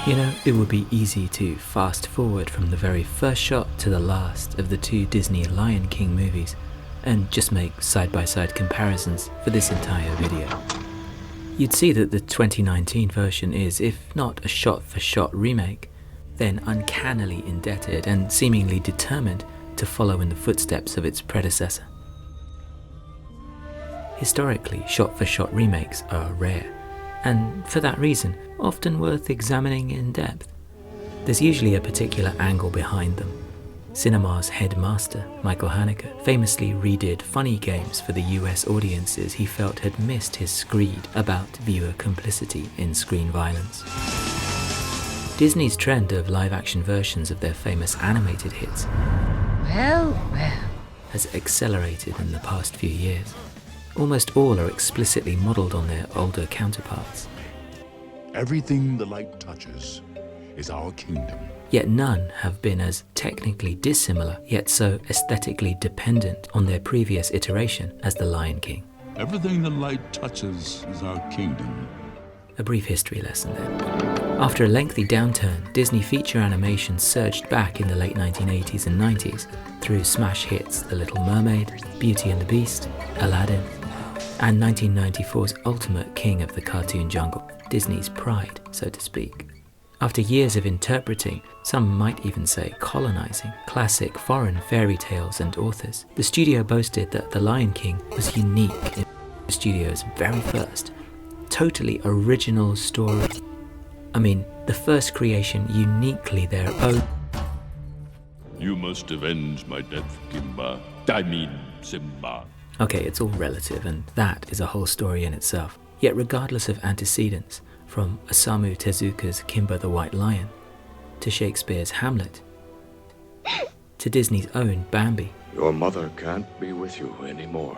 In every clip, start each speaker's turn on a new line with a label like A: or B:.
A: You know, it would be easy to fast forward from the very first shot to the last of the two Disney Lion King movies and just make side-by-side comparisons for this entire video. You'd see that the 2019 version is, if not a shot-for-shot remake, then uncannily indebted and seemingly determined to follow in the footsteps of its predecessor. Historically, shot-for-shot remakes are rare, and for that reason, often worth examining in depth. There's usually a particular angle behind them. Cinema's headmaster, Michael Haneke, famously redid Funny Games for the US audiences he felt had missed his screed about viewer complicity in screen violence. Disney's trend of live-action versions of their famous animated hits has accelerated in the past few years. Almost all are explicitly modelled on their older counterparts.
B: Everything the light touches is our kingdom.
A: Yet none have been as technically dissimilar, yet so aesthetically dependent on their previous iteration as The Lion King.
B: Everything the light touches is our kingdom.
A: A brief history lesson then. After a lengthy downturn, Disney feature animation surged back in the late 1980s and 90s through smash hits The Little Mermaid, Beauty and the Beast, Aladdin, and 1994's ultimate king of the cartoon jungle, Disney's pride, so to speak. After years of interpreting, some might even say colonizing, classic foreign fairy tales and authors, the studio boasted that The Lion King was unique in the studio's very first, totally original story. I mean, the first creation uniquely their own.
B: You must avenge my death, Simba.
A: Okay, it's all relative, and that is a whole story in itself. Yet regardless of antecedents, from Osamu Tezuka's Kimba the White Lion, to Shakespeare's Hamlet, to Disney's own Bambi,
C: your mother can't be with you anymore.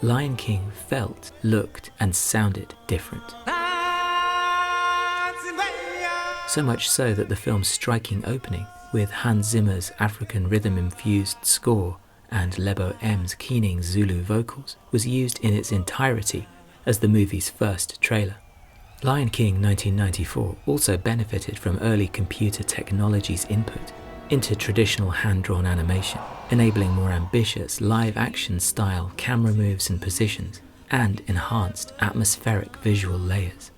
A: Lion King felt, looked, and sounded different. So much so that the film's striking opening, with Hans Zimmer's African rhythm-infused score and Lebo M's keening Zulu vocals, was used in its entirety as the movie's first trailer. Lion King 1994 also benefited from early computer technology's input into traditional hand-drawn animation, enabling more ambitious live-action style camera moves and positions, and enhanced atmospheric visual layers.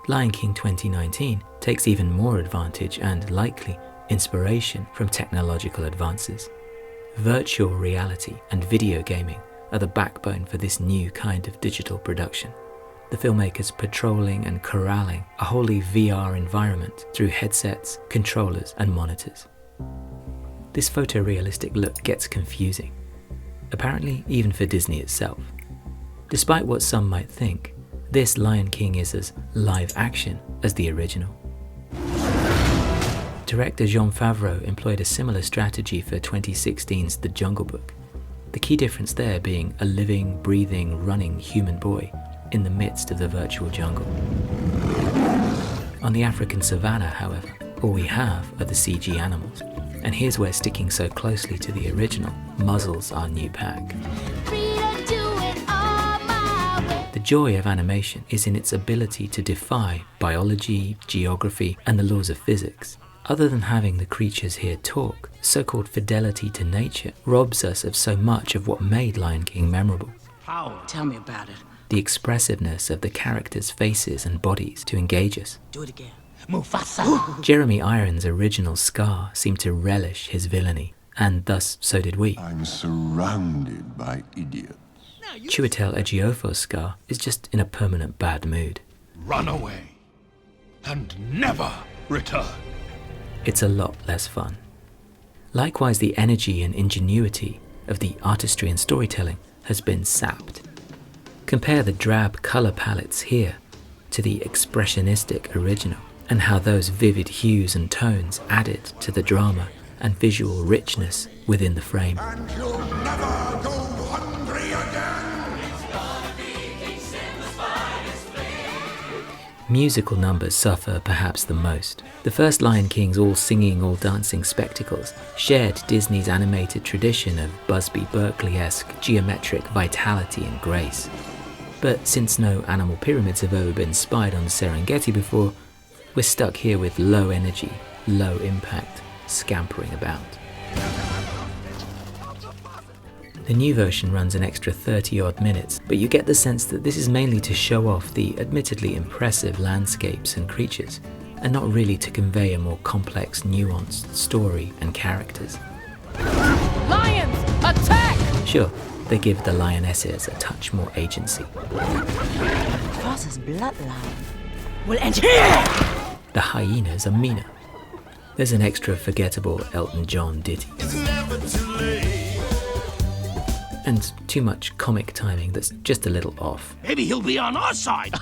A: Lion King 2019 takes even more advantage and likely inspiration from technological advances. Virtual reality and video gaming are the backbone for this new kind of digital production. The filmmakers patrolling and corralling a wholly VR environment through headsets, controllers, and monitors. This photorealistic look gets confusing, apparently even for Disney itself. Despite what some might think, this Lion King is as live action as the original. Director Jon Favreau employed a similar strategy for 2016's The Jungle Book, the key difference there being a living, breathing, running human boy in the midst of the virtual jungle. On the African savannah, however, all we have are the CG animals, and here's where sticking so closely to the original muzzles our new pack. The joy of animation is in its ability to defy biology, geography, and the laws of physics. Other than having the creatures here talk, so-called fidelity to nature robs us of so much of what made Lion King memorable.
D: How? Tell me about it.
A: The expressiveness of the characters' faces and bodies to engage us.
D: Do it again. Mufasa!
A: Jeremy Irons' original Scar seemed to relish his villainy, and thus so did we.
E: I'm surrounded by idiots.
A: Chiwetel Ejiofor's Scar is just in a permanent bad mood.
B: Run away and never return.
A: It's a lot less fun. Likewise, the energy and ingenuity of the artistry and storytelling has been sapped. Compare the drab colour palettes here to the expressionistic original, and how those vivid hues and tones added to the drama and visual richness within the frame.
E: And you'll never go hungry again.
A: Musical numbers suffer perhaps the most. The first Lion King's all-singing, all-dancing spectacles shared Disney's animated tradition of Busby Berkeley-esque geometric vitality and grace. But since no animal pyramids have ever been spied on the Serengeti before, We're stuck here with low energy, low impact, scampering about. The new version runs an extra 30-odd minutes, but you get the sense that this is mainly to show off the admittedly impressive landscapes and creatures, and not really to convey a more complex, nuanced story and characters.
F: Lions, attack!
A: Sure, they give the lionesses a touch more agency.
F: Crosses bloodline. Will end here!
A: The hyenas are meaner. There's an extra forgettable Elton John ditty. And too much comic timing that's just a little off.
D: Maybe he'll be on our side.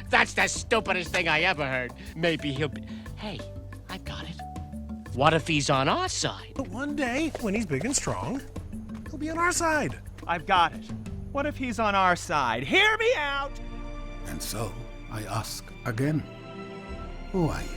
G: That's the stupidest thing I ever heard. Maybe he'll be... Hey, I got it. What if he's on our side?
H: But one day, when he's big and strong, he'll be on our side.
I: I've got it. What if he's on our side? Hear me out!
E: And so, I ask again, who are you?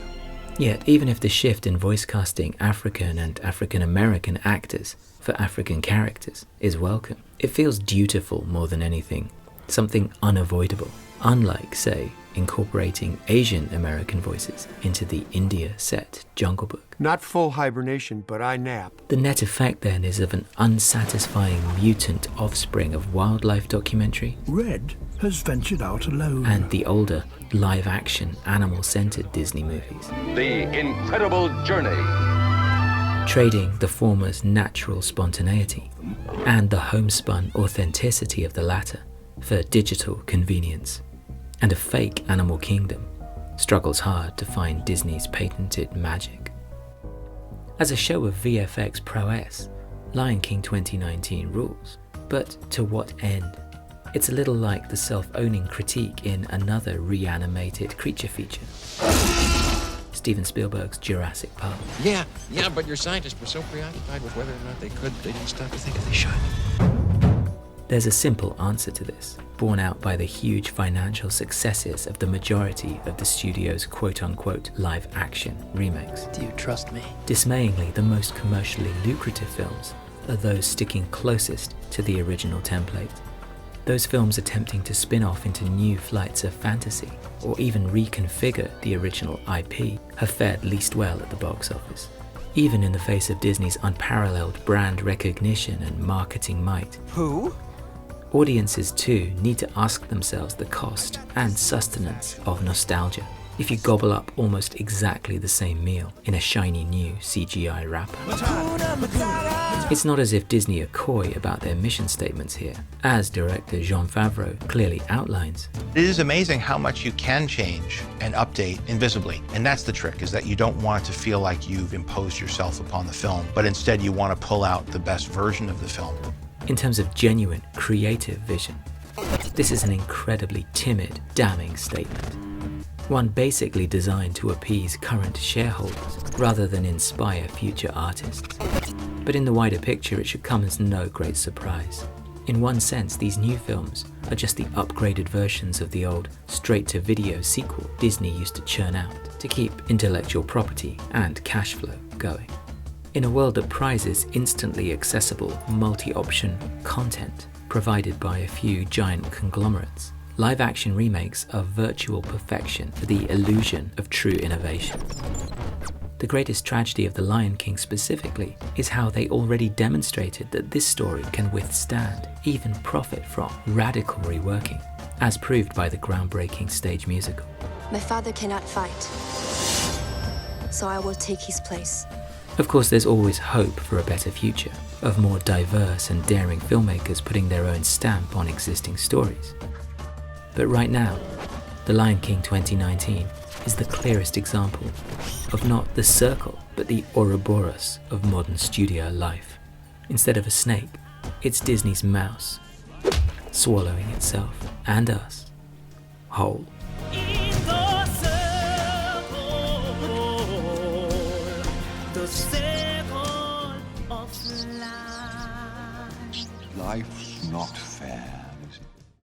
A: Yet, even if the shift in voice casting African and African American actors for African characters is welcome, it feels dutiful more than anything, something unavoidable, unlike, say, incorporating Asian American voices into the India-set Jungle Book.
J: Not full hibernation, but I nap.
A: The net effect then is of an unsatisfying mutant offspring of wildlife documentary
E: Red has ventured out alone.
A: and the older, live-action, animal-centered Disney movies.
C: The Incredible Journey.
A: Trading the former's natural spontaneity and the homespun authenticity of the latter for digital convenience. And a fake animal kingdom struggles hard to find Disney's patented magic. As a show of VFX prowess, Lion King 2019 rules. But to what end? It's a little like the self-owning critique in another reanimated creature feature, Steven Spielberg's Jurassic Park.
C: Yeah, but your scientists were so preoccupied with whether or not they could, they didn't stop to think if they should.
A: There's a simple answer to this, borne out by the huge financial successes of the majority of the studio's quote-unquote live-action remakes.
D: Do you trust me?
A: Dismayingly, the most commercially lucrative films are those sticking closest to the original template. Those films attempting to spin off into new flights of fantasy, or even reconfigure the original IP, have fared least well at the box office. Even in the face of Disney's unparalleled brand recognition and marketing might.
I: Who?
A: Audiences too need to ask themselves the cost and sustenance of nostalgia. If you gobble up almost exactly the same meal in a shiny new CGI wrapper. It's not as if Disney are coy about their mission statements here, as director Jon Favreau clearly outlines.
K: It is amazing how much you can change and update invisibly. And that's the trick, is that you don't want it to feel like you've imposed yourself upon the film, but instead you want to pull out the best version of the film.
A: In terms of genuine, creative vision, this is an incredibly timid, damning statement. One basically designed to appease current shareholders rather than inspire future artists. But in the wider picture, it should come as no great surprise. In one sense, these new films are just the upgraded versions of the old straight-to-video sequel Disney used to churn out to keep intellectual property and cash flow going. In a world that prizes instantly accessible, multi-option content provided by a few giant conglomerates, live-action remakes are virtual perfection for the illusion of true innovation. The greatest tragedy of The Lion King specifically is how they already demonstrated that this story can withstand, even profit from, radical reworking, as proved by the groundbreaking stage musical.
L: My father cannot fight, so I will take his place.
A: Of course, there's always hope for a better future, of more diverse and daring filmmakers putting their own stamp on existing stories. But right now, The Lion King 2019 is the clearest example of not the circle, but the Ouroboros of modern studio life. Instead of a snake, it's Disney's mouse, swallowing itself and us whole.
B: Life's not fair.